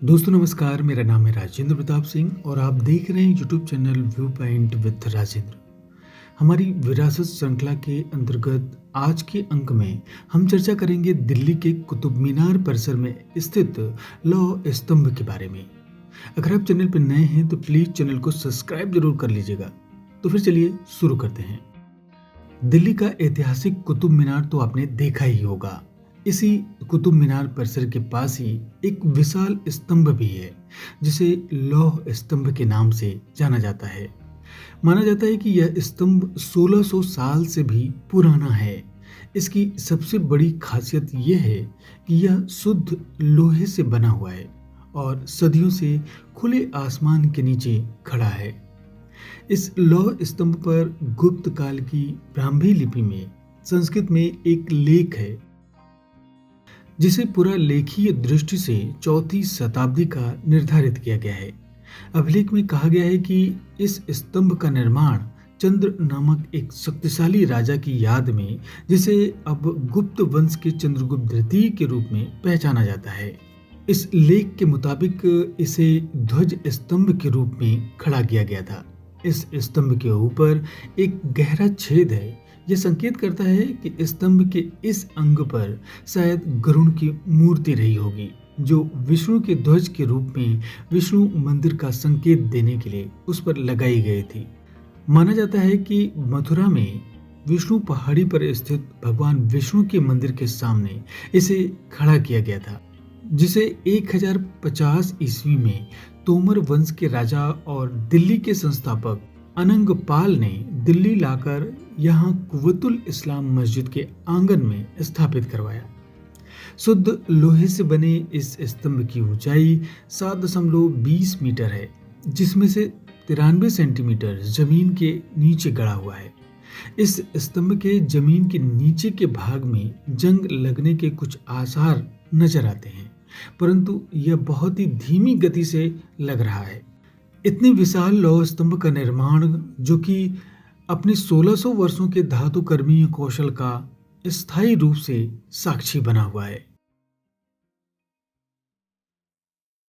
दोस्तों नमस्कार, मेरा नाम है राजेंद्र प्रताप सिंह और आप देख रहे हैं YouTube channel view point with Rajendra. हमारी विरासत श्रृंखला के अंतर्गत आज के अंक में हम चर्चा करेंगे दिल्ली के कुतुब मीनार परिसर में स्थित लौह स्तंभ के बारे में। अगर आप चैनल पर नए हैं तो प्लीज चैनल को सब्सक्राइब जरूर कर लीजिएगा। तो फिर चलिए शुरू करते हैं। दिल्ली का ऐतिहासिक कुतुब मीनार तो आपने देखा ही होगा। इसी कुतुब मीनार परिसर के पास ही एक विशाल स्तंभ भी है जिसे लौह स्तंभ के नाम से जाना जाता है। माना जाता है कि यह स्तंभ 1600 साल से भी पुराना है। इसकी सबसे बड़ी खासियत यह है कि यह शुद्ध लोहे से बना हुआ है और सदियों से खुले आसमान के नीचे खड़ा है। इस लौह स्तंभ पर गुप्त काल की ब्राह्मी लिपि में संस्कृत में एक लेख है जिसे पुरा लेखीय दृष्टि से 4वीं शताब्दी का निर्धारित किया गया है। अभिलेख में कहा गया है कि इस स्तंभ का निर्माण चंद्र नामक एक शक्तिशाली राजा की याद में, जिसे अब गुप्त वंश के चंद्रगुप्त द्वितीय के रूप में पहचाना जाता है। इस लेख के मुताबिक इसे ध्वज स्तंभ के रूप में खड़ा किया गया था। इस स्तंभ के ऊपर एक गहरा छेद है। यह संकेत करता है कि स्तंभ के इस अंग पर शायद गरुड़ की मूर्ति रही होगी, जो विष्णु के ध्वज के रूप में विष्णु मंदिर का संकेत देने के लिए उस पर लगाई गई थी। माना जाता है कि मथुरा में विष्णु पहाड़ी पर स्थित भगवान विष्णु के मंदिर के सामने इसे खड़ा किया गया था, जिसे 1050 ईस्वी में तोमर वंश के राजा और दिल्ली के संस्थापक अनंगपाल ने दिल्ली लाकर यहाँ कुव्वतुल इस्लाम मस्जिद के आंगन में स्थापित करवाया। शुद्ध लोहे से बने इस स्तंभ की ऊंचाई 7.20 मीटर है, जिसमें से 93 सेंटीमीटर जमीन के नीचे गड़ा हुआ है। इस स्तंभ के जमीन के नीचे के भाग में जंग लगने के कुछ आसार नजर आते हैं, परंतु यह बहुत ही धीमी गति से लग रहा है। इतने विशाल लौह स्तंभ का निर्माण, जो कि अपने 1600 वर्षों के धातु कर्मीय कौशल का स्थायी रूप से साक्षी बना हुआ है,